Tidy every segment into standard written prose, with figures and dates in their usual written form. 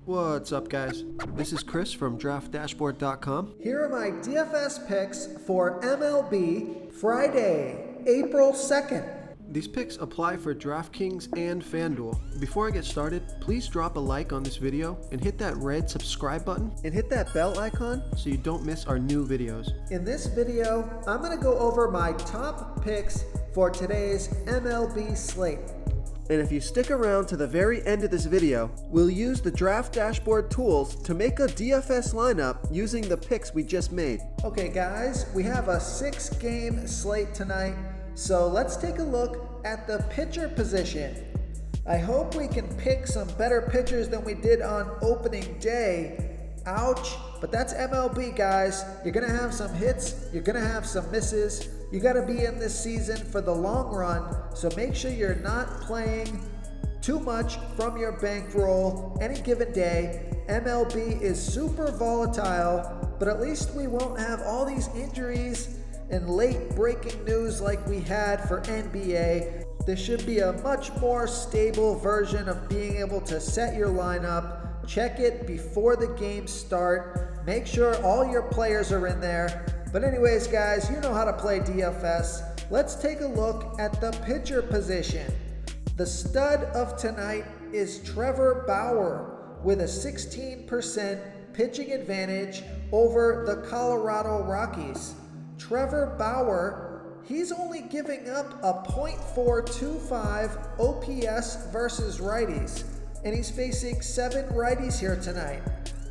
What's up, guys? This is Chris from DraftDashboard.com. Here are my DFS picks for MLB Friday, April 2nd. These picks apply for DraftKings and FanDuel. Before I get started, please drop a like on this video and hit that red subscribe button and hit that bell icon so you don't miss our new videos. In this video, I'm going to go over my top picks for today's MLB slate. And if you stick around to the very end of this video, we'll use the Draft Dashboard tools to make a DFS lineup using the picks we just made. Okay guys, we have a 6-game slate tonight, so let's take a look at the pitcher position. I hope we can pick some better pitchers than we did on opening day. Ouch, but that's MLB, guys. You're gonna have some hits, you're gonna have some misses. You gotta be in this season for the long run, so make sure you're not playing too much from your bankroll any given day. MLB is super volatile, but at least we won't have all these injuries and late breaking news like we had for NBA. This should be a much more stable version of being able to set your lineup, check it before the games start, make sure all your players are in there. But anyways, guys, you know how to play DFS. Let's take a look at the pitcher position. The stud of tonight is Trevor Bauer with a 16% pitching advantage over the Colorado Rockies. Trevor Bauer, he's only giving up a .425 OPS versus righties, and he's facing 7 righties here tonight.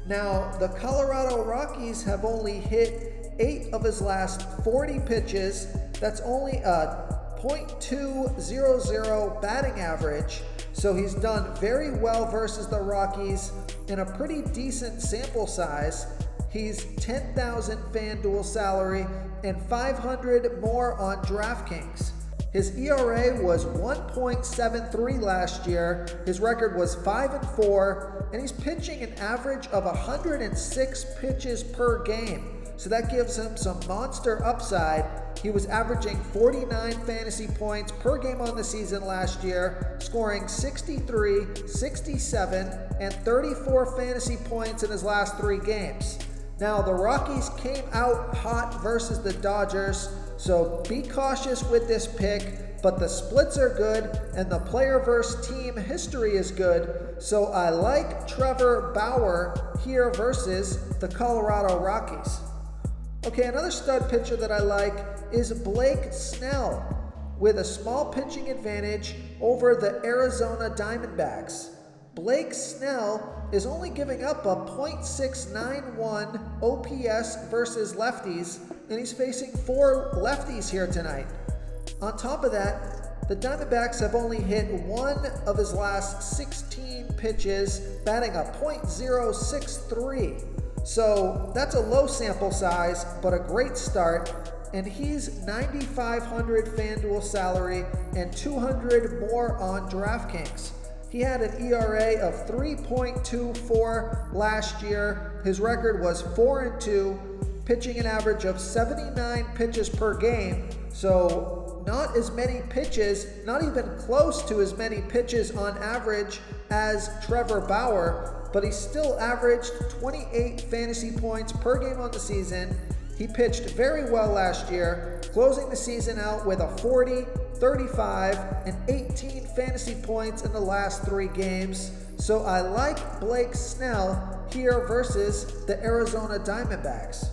Now, the Colorado Rockies have only hit 8 of his last 40 pitches. That's only a .200 batting average. So he's done very well versus the Rockies in a pretty decent sample size. He's 10,000 FanDuel salary and 500 more on DraftKings. His ERA was 1.73 last year. His record was 5-4, and he's pitching an average of 106 pitches per game. So that gives him some monster upside. He was averaging 49 fantasy points per game on the season last year, scoring 63, 67, and 34 fantasy points in his last 3 games. Now, the Rockies came out hot versus the Dodgers, so be cautious with this pick, but the splits are good and the player versus team history is good, so I like Trevor Bauer here versus the Colorado Rockies. Okay, another stud pitcher that I like is Blake Snell with a small pitching advantage over the Arizona Diamondbacks. Blake Snell is only giving up a .691 OPS versus lefties, and he's facing 4 lefties here tonight. On top of that, the Diamondbacks have only hit 1 of his last 16 pitches, batting a .063. So that's a low sample size, but a great start. And he's 9,500 FanDuel salary and 200 more on DraftKings. He had an ERA of 3.24 last year. His record was 4-2, pitching an average of 79 pitches per game. So not as many pitches, not even close to as many pitches on average as Trevor Bauer, but he still averaged 28 fantasy points per game on the season. He pitched very well last year, closing the season out with a 40, 35, and 18 fantasy points in the last 3 games. So I like Blake Snell here versus the Arizona Diamondbacks.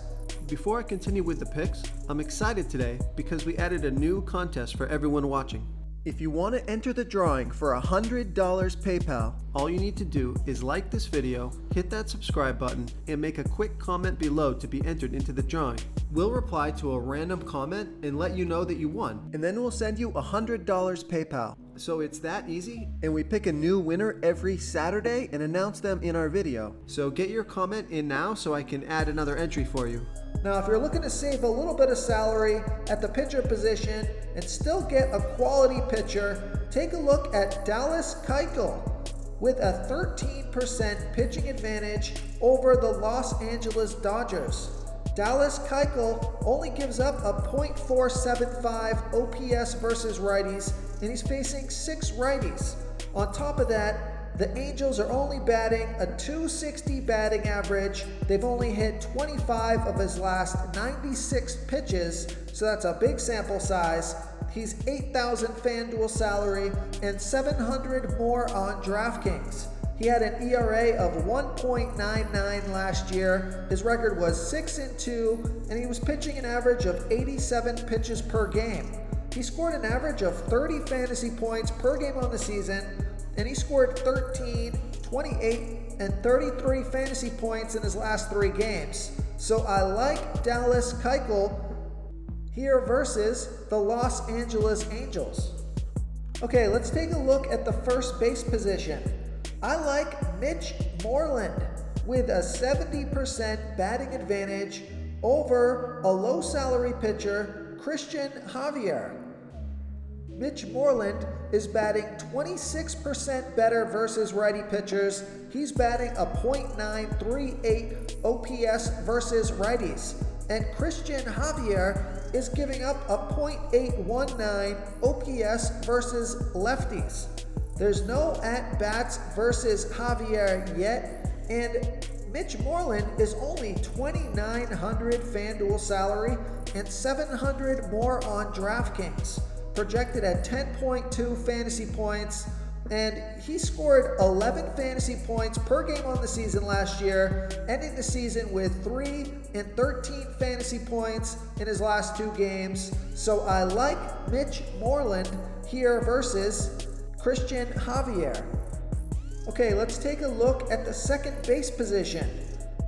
Before I continue with the picks, I'm excited today because we added a new contest for everyone watching. If you want to enter the drawing for $100 PayPal, all you need to do is like this video, hit that subscribe button, and make a quick comment below to be entered into the drawing. We'll reply to a random comment and let you know that you won, and then we'll send you $100 PayPal. So it's that easy, and we pick a new winner every Saturday and announce them in our video. So get your comment in now so I can add another entry for you. Now, if you're looking to save a little bit of salary at the pitcher position and still get a quality pitcher, take a look at Dallas Keuchel with a 13% pitching advantage over the Los Angeles Dodgers. Dallas Keuchel only gives up a .475 OPS versus righties, and he's facing 6 righties. On top of that, the Angels are only batting a .260 batting average. They've only hit 25 of his last 96 pitches, so that's a big sample size. He's $8,000 FanDuel salary and $700 more on DraftKings. He had an ERA of 1.99 last year. His record was 6-2, and he was pitching an average of 87 pitches per game. He scored an average of 30 fantasy points per game on the season, and he scored 13, 28, and 33 fantasy points in his last 3 games. So I like Dallas Keuchel here versus the Los Angeles Angels. Okay, let's take a look at the first base position. I like Mitch Moreland with a 70% batting advantage over a low salary pitcher, Christian Javier. Mitch Moreland is batting 26% better versus righty pitchers. He's batting a .938 OPS versus righties. And Christian Javier is giving up a .819 OPS versus lefties. There's no at-bats versus Javier yet, and Mitch Moreland is only $2,900 FanDuel salary and $700 more on DraftKings, projected at 10.2 fantasy points, and he scored 11 fantasy points per game on the season last year, ending the season with 3 and 13 fantasy points in his last 2 games. So I like Mitch Moreland here versus Christian Javier. Okay, let's take a look at the second base position.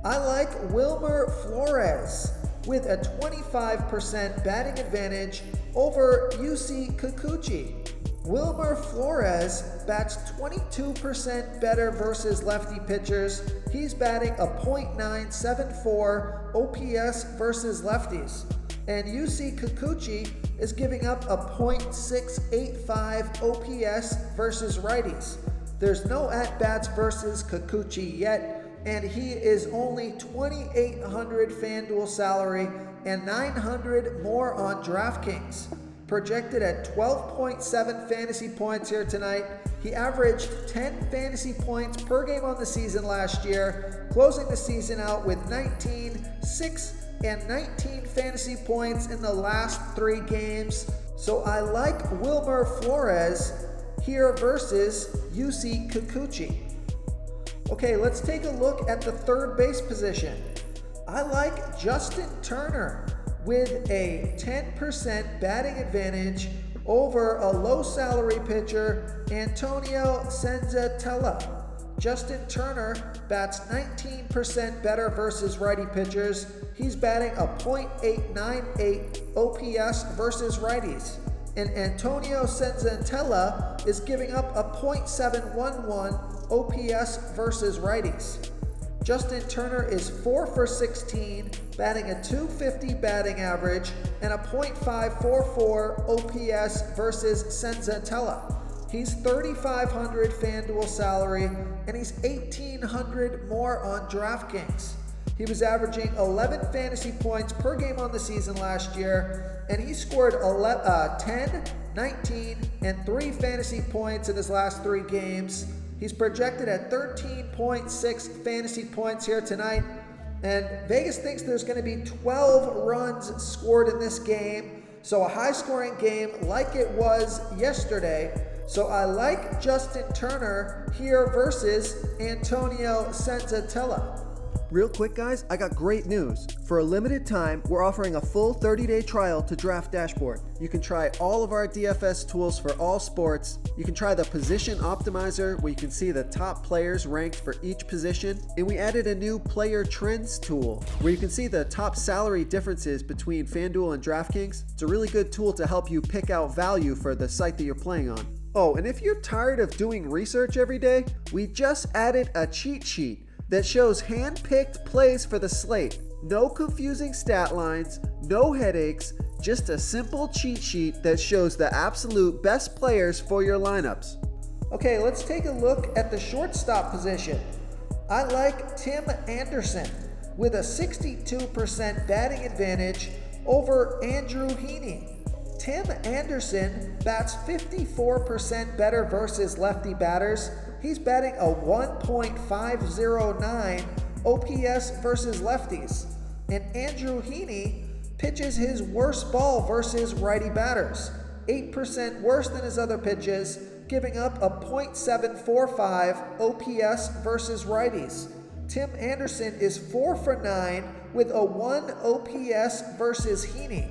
I like Wilmer Flores with a 25% batting advantage over Yusei Kikuchi. Wilmer Flores bats 22% better versus lefty pitchers. He's batting a .974 OPS versus lefties. And Yusei Kikuchi is giving up a .685 OPS versus righties. There's no at-bats versus Kikuchi yet, and he is only $2,800 FanDuel salary and $900 more on DraftKings. Projected at 12.7 fantasy points here tonight. He averaged 10 fantasy points per game on the season last year, closing the season out with 19, 6, and 19 fantasy points in the last 3 games. So I like Wilmer Flores here versus Yusei Kikuchi. Okay, let's take a look at the third base position. I like Justin Turner with a 10% batting advantage over a low salary pitcher, Antonio Senzatella. Justin Turner bats 19% better versus righty pitchers. He's batting a .898 OPS versus righties. And Antonio Senzatella is giving up a .711 OPS versus righties. Justin Turner is 4 for 16, batting a .250 batting average and a .544 OPS versus Senzatella. He's $3,500 FanDuel salary and he's $1,800 more on DraftKings. He was averaging 11 fantasy points per game on the season last year, and he scored 10, 19, and 3 fantasy points in his last 3 games. He's projected at 13.6 fantasy points here tonight, and Vegas thinks there's going to be 12 runs scored in this game, so a high-scoring game like it was yesterday. So I like Justin Turner here versus Antonio Senzatella. Real quick, guys, I got great news. For a limited time, we're offering a full 30-day trial to Draft Dashboard. You can try all of our DFS tools for all sports. You can try the Position Optimizer, where you can see the top players ranked for each position. And we added a new Player Trends tool, where you can see the top salary differences between FanDuel and DraftKings. It's a really good tool to help you pick out value for the site that you're playing on. Oh, and if you're tired of doing research every day, we just added a cheat sheet that shows hand-picked plays for the slate. No confusing stat lines, no headaches, just a simple cheat sheet that shows the absolute best players for your lineups. Okay, let's take a look at the shortstop position. I like Tim Anderson with a 62% batting advantage over Andrew Heaney. Tim Anderson bats 54% better versus lefty batters. he's batting a 1.509 OPS versus lefties. And Andrew Heaney pitches his worst ball versus righty batters, 8% worse than his other pitches, giving up a .745 OPS versus righties. Tim Anderson is 4 for 9 with a 1 OPS versus Heaney.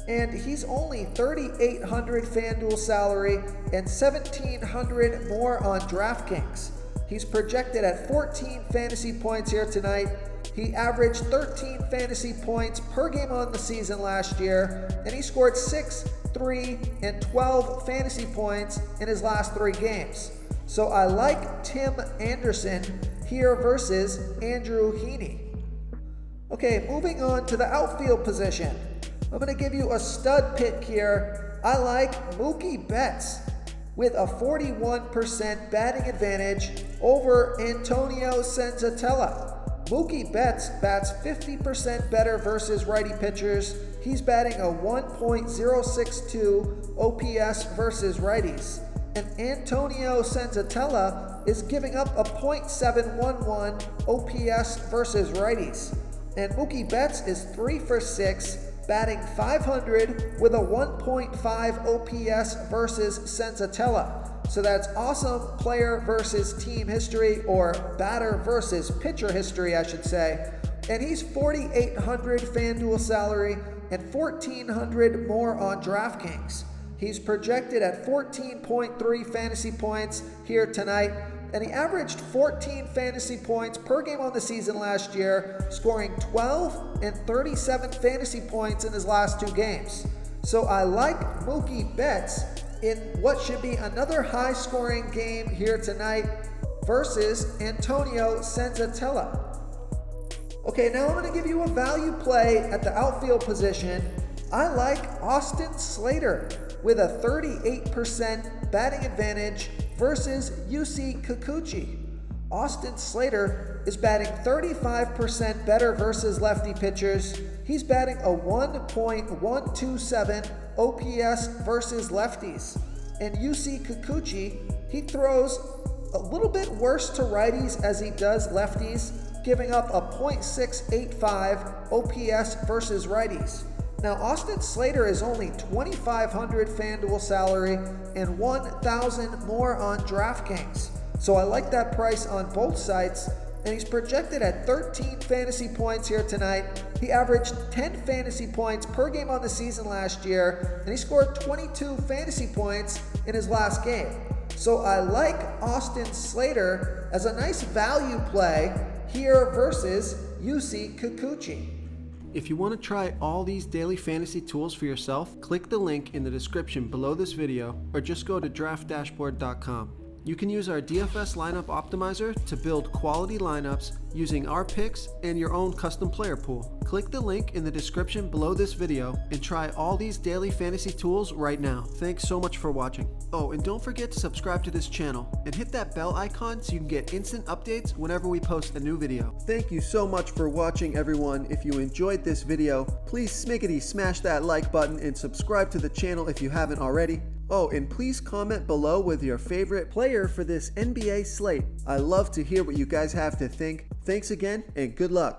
And he's only $3,800 FanDuel salary and $1,700 more on DraftKings. He's projected at 14 fantasy points here tonight. He averaged 13 fantasy points per game on the season last year, and he scored 6, 3, and 12 fantasy points in his last 3 games. So I like Tim Anderson here versus Andrew Heaney. Okay, moving on to the outfield position. I'm going to give you a stud pick here. I like Mookie Betts with a 41% batting advantage over Antonio Senzatella. Mookie Betts bats 50% better versus righty pitchers. He's batting a 1.062 OPS versus righties. And Antonio Senzatella is giving up a .711 OPS versus righties. And Mookie Betts is 3 for 6, batting .500 with a 1.5 OPS versus Senzatella. So that's awesome player versus team history, or batter versus pitcher history, I should say. And he's $4,800 FanDuel salary and $1,400 more on DraftKings. He's projected at 14.3 fantasy points here tonight, and he averaged 14 fantasy points per game on the season last year, scoring 12 and 37 fantasy points in his last 2 games. So I like Mookie Betts in what should be another high-scoring game here tonight versus Antonio Senzatella. Okay, now I'm going to give you a value play at the outfield position. I like Austin Slater with a 38% batting advantage versus Yusei Kikuchi. Austin Slater is batting 35% better versus lefty pitchers. He's batting a 1.127 OPS versus lefties. And Yusei Kikuchi, he throws a little bit worse to righties as he does lefties, giving up a .685 OPS versus righties. Now, Austin Slater is only $2,500 FanDuel salary and $1,000 more on DraftKings. So I like that price on both sites, and he's projected at 13 fantasy points here tonight. He averaged 10 fantasy points per game on the season last year, and he scored 22 fantasy points in his last game. So I like Austin Slater as a nice value play here versus Yusei Kikuchi. If you want to try all these daily fantasy tools for yourself, click the link in the description below this video, or just go to draftdashboard.com. You can use our DFS lineup optimizer to build quality lineups using our picks and your own custom player pool. Click the link in the description below this video and try all these daily fantasy tools right now. Thanks so much for watching. Oh, and don't forget to subscribe to this channel and hit that bell icon so you can get instant updates whenever we post a new video. Thank you so much for watching, everyone. If you enjoyed this video, please smash that like button and subscribe to the channel if you haven't already. Oh, and please comment below with your favorite player for this NBA slate. I love to hear what you guys have to think. Thanks again, and good luck.